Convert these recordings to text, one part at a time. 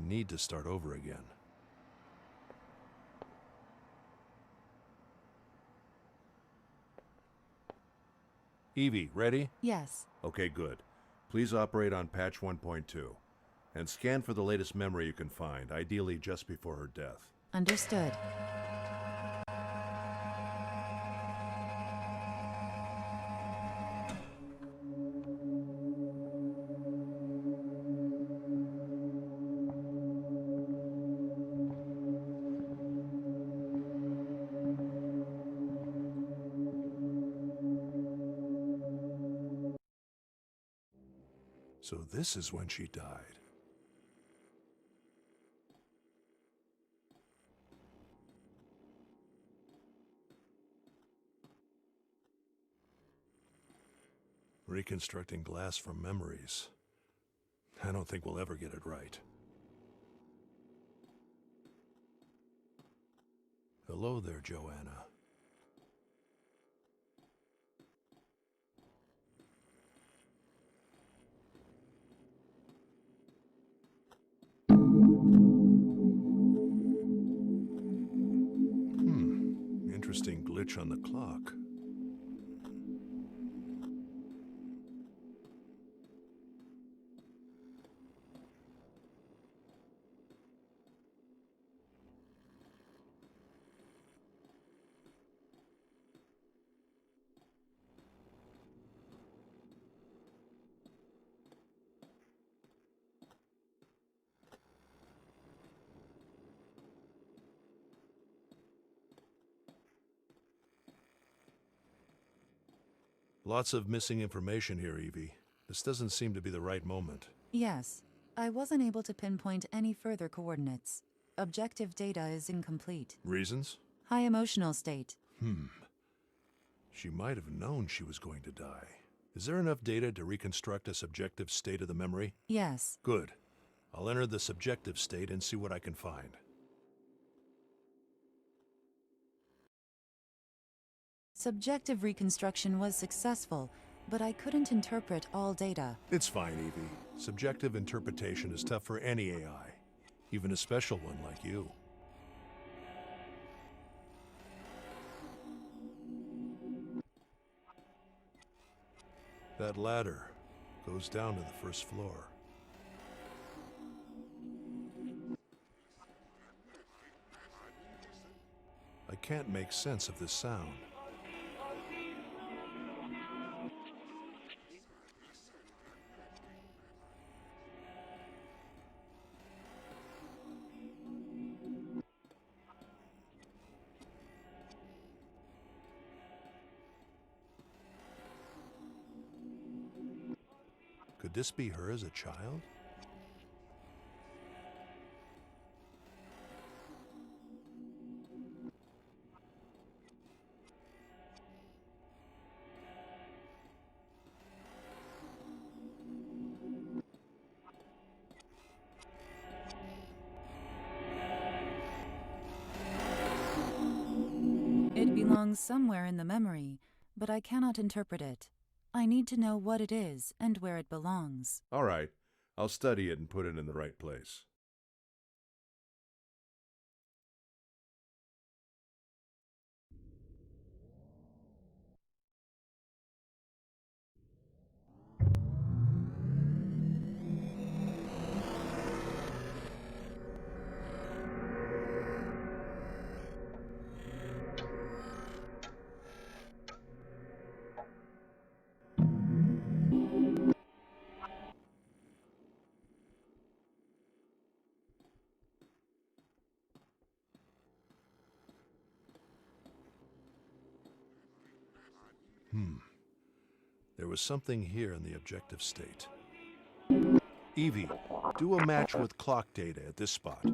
need to start over again. Evie, ready? Yes. Okay, good. Please operate on patch 1.2. And scan for the latest memory you can find, ideally just before her death. Understood. So this is when she died. Reconstructing glass from memories. I don't think we'll ever get it right. Hello there, Johanna. Interesting glitch on the clock. Lots of missing information here, Evie. This doesn't seem to be the right moment. Yes. I wasn't able to pinpoint any further coordinates. Objective data is incomplete. Reasons? High emotional state. She might have known she was going to die. Is there enough data to reconstruct a subjective state of the memory? Yes. Good. I'll enter the subjective state and see what I can find. Subjective reconstruction was successful, but I couldn't interpret all data. It's fine, Evie. Subjective interpretation is tough for any AI, even a special one like you. That ladder goes down to the first floor. I can't make sense of this sound. Could this be her as a child? It belongs somewhere in the memory, but I cannot interpret it. I need to know what it is and where it belongs. All right. I'll study it and put it in the right place. There was something here in the objective state. Evie, do a match with clock data at this spot.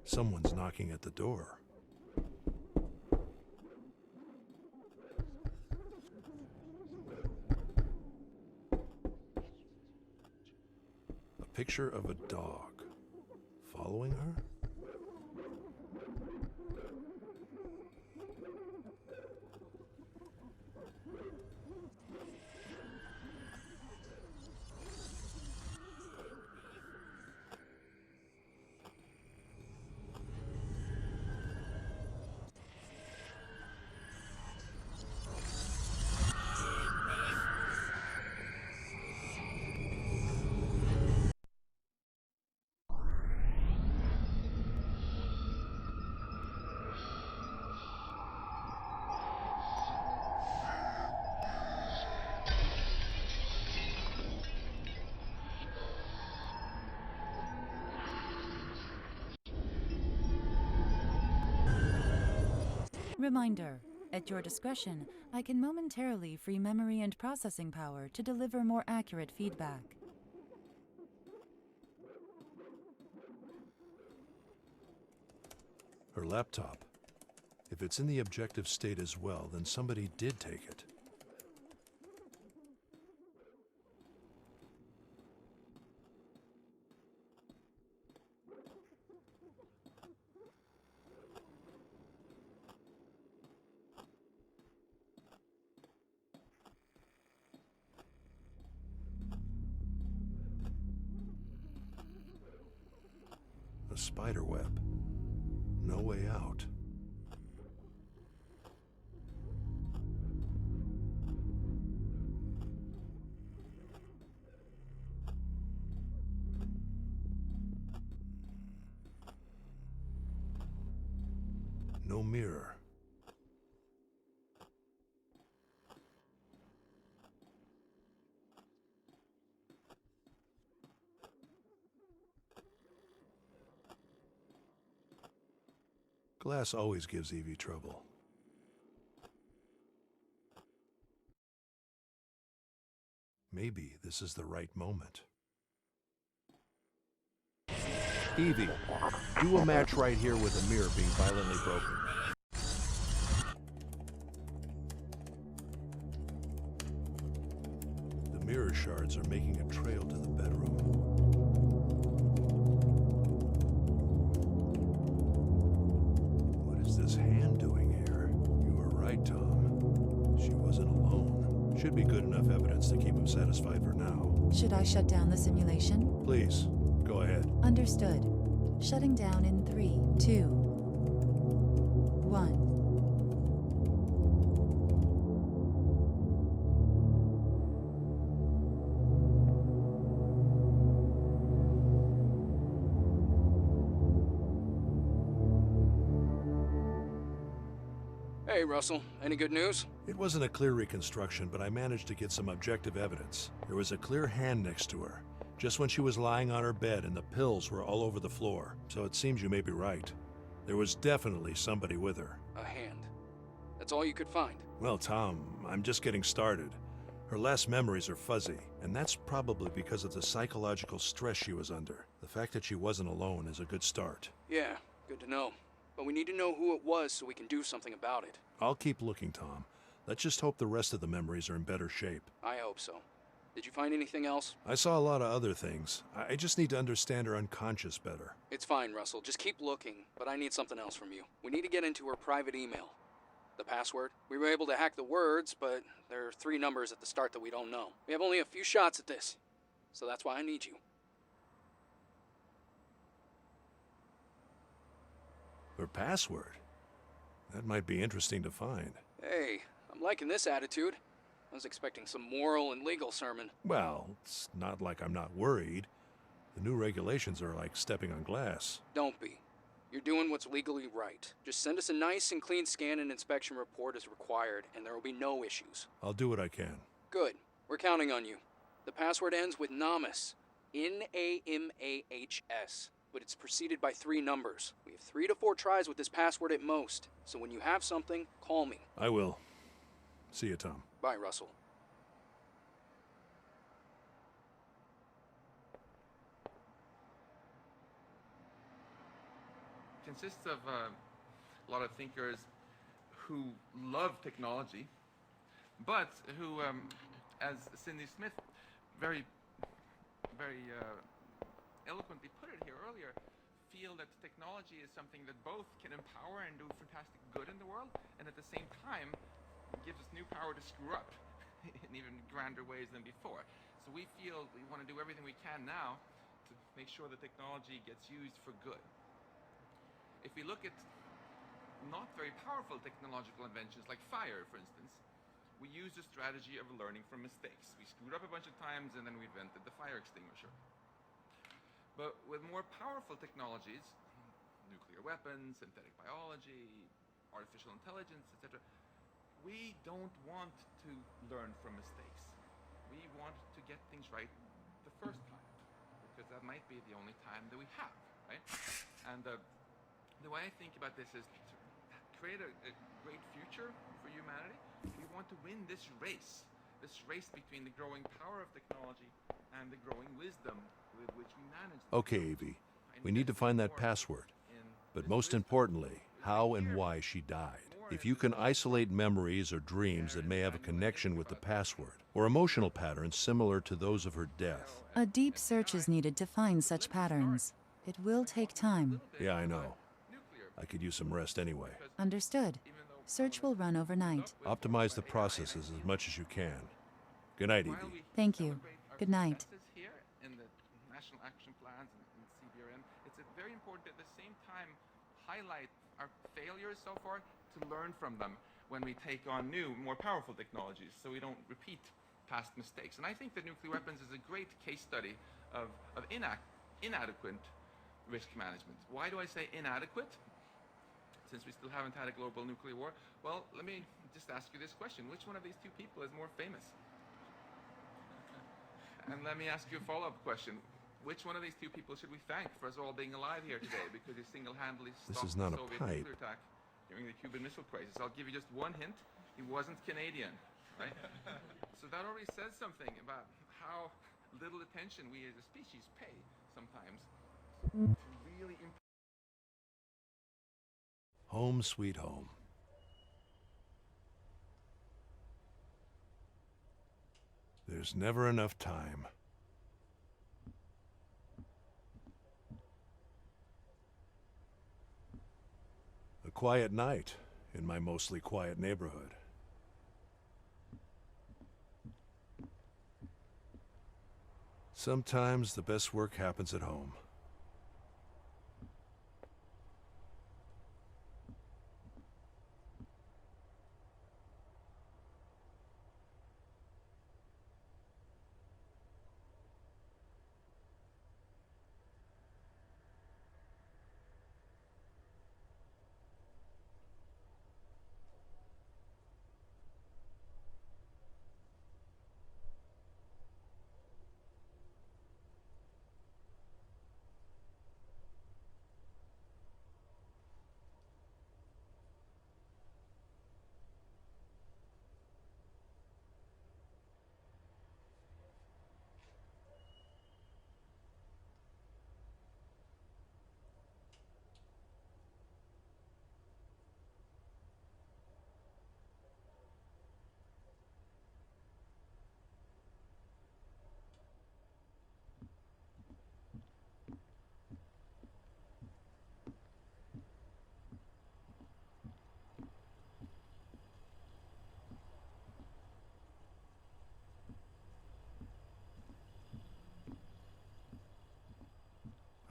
Someone's knocking at the door. A picture of a dog. Following her? Reminder. At your discretion, I can momentarily free memory and processing power to deliver more accurate feedback. Her laptop. If it's in the objective state as well, then somebody did take it. A spider web. No way out. No mirror. Glass always gives Evie trouble. Maybe this is the right moment. Evie, do a match right here with a mirror being violently broken. The mirror shards are making a trail to the bedroom. What is this hand doing here? You were right, Tom. She wasn't alone. Should be good enough evidence to keep him satisfied for now. Should I shut down the simulation? Please, go ahead. Understood. Shutting down in 3, 2, 1. Hey, Russell. Any good news? It wasn't a clear reconstruction, but I managed to get some objective evidence. There was a clear hand next to her, just when she was lying on her bed, and the pills were all over the floor. So it seems you may be right. There was definitely somebody with her. A hand. That's all you could find? Well, Tom, I'm just getting started. Her last memories are fuzzy, and that's probably because of the psychological stress she was under. The fact that she wasn't alone is a good start. Yeah, good to know. But we need to know who it was so we can do something about it. I'll keep looking, Tom. Let's just hope the rest of the memories are in better shape. I hope so. Did you find anything else? I saw a lot of other things. I just need to understand her unconscious better. It's fine, Russell. Just keep looking, but I need something else from you. We need to get into her private email. The password. We were able to hack the words, but there are 3 numbers at the start that we don't know. We have only a few shots at this, so that's why I need you. Her password? That might be interesting to find. Hey, I'm liking this attitude. I was expecting some moral and legal sermon. Well, it's not like I'm not worried. The new regulations are like stepping on glass. Don't be. You're doing what's legally right. Just send us a nice and clean scan and inspection report as required, and there will be no issues. I'll do what I can. Good. We're counting on you. The password ends with Namas. N-A-M-A-H-S. But it's preceded by 3 numbers. We have 3 to 4 tries with this password at most. So when you have something, call me. I will. See you, Tom. Bye, Russell. consists of a lot of thinkers who love technology, but who, as Cindy Smith very eloquently put it here earlier, feel that technology is something that both can empower and do fantastic good in the world, and at the same time gives us new power to screw up in even grander ways than before. So we feel we want to do everything we can now to make sure that technology gets used for good. If we look at not very powerful technological inventions like fire, for instance, we use the strategy of learning from mistakes. We screwed up a bunch of times and then we invented the fire extinguisher. But with more powerful technologies, nuclear weapons, synthetic biology, artificial intelligence, etc., we don't want to learn from mistakes. We want to get things right the first time, because that might be the only time that we have, right? And the way I think about this is to create a great future for humanity. We want to win this race between the growing power of technology and the growing wisdom with which we manage. Okay, Evie, we need to find that password. But most importantly, how and why she died. If you can isolate memories or dreams that may have a connection with the password, or emotional patterns similar to those of her death. A deep search is needed to find such patterns. It will take time. Yeah, I know. I could use some rest anyway. Understood. Search will run overnight. Optimize the processes as much as you can. Good night, Evie. Thank you. Good night. Here in the national action plans and CBRN, it's very important to, at the same time, highlight our failures so far to learn from them when we take on new, more powerful technologies, so we don't repeat past mistakes. And I think that nuclear weapons is a great case study of inadequate risk management. Why do I say inadequate? Since we still haven't had a global nuclear war. Well, let me just ask you this question. Which one of these two people is more famous? And let me ask you a follow-up question. Which one of these two people should we thank for us all being alive here today, because he single-handedly stopped This is not the a Soviet pipe. nuclear attack during the Cuban Missile Crisis? I'll give you just one hint. He wasn't Canadian, right? So that already says something about how little attention we as a species pay sometimes to really Home sweet home. There's never enough time. A quiet night in my mostly quiet neighborhood. Sometimes the best work happens at home.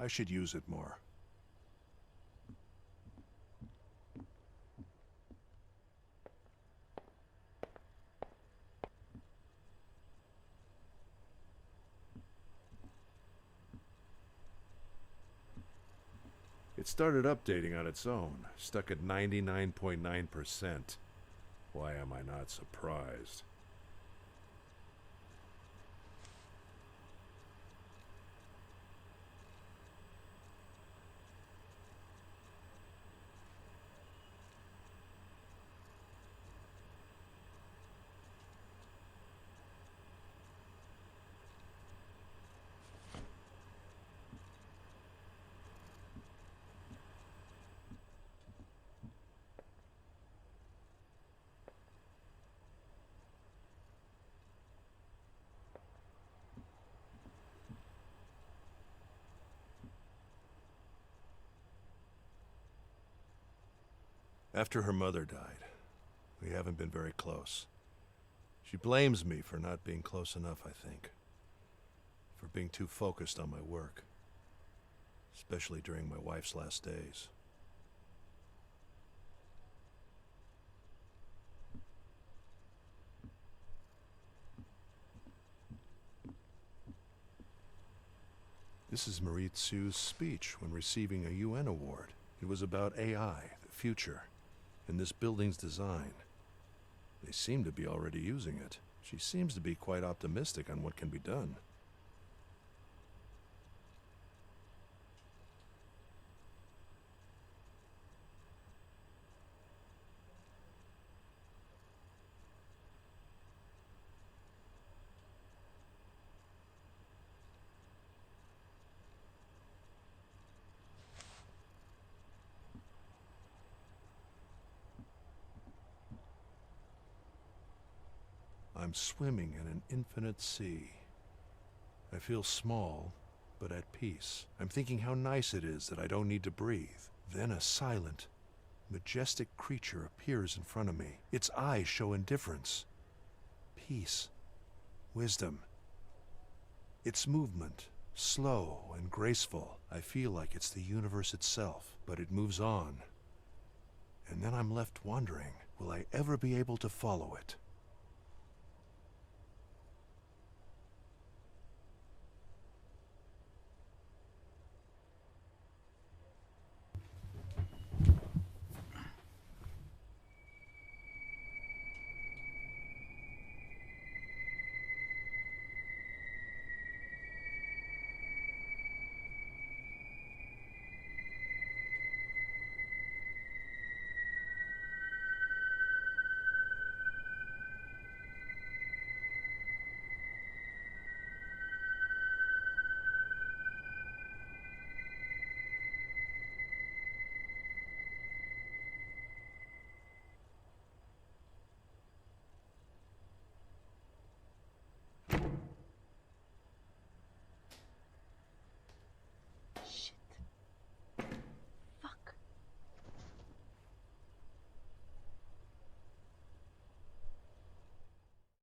I should use it more. It started updating on its own, stuck at 99.9%. Why am I not surprised? After her mother died, we haven't been very close. She blames me for not being close enough, I think. For being too focused on my work. Especially during my wife's last days. This is Marie Tsu's speech when receiving a UN award. It was about AI, the future, and this building's design. They seem to be already using it. She seems to be quite optimistic on what can be done. I'm swimming in an infinite sea. I feel small, but at peace. I'm thinking how nice it is that I don't need to breathe. Then a silent, majestic creature appears in front of me. Its eyes show indifference, peace, wisdom. Its movement, slow and graceful. I feel like it's the universe itself, but it moves on. And then I'm left wondering, will I ever be able to follow it?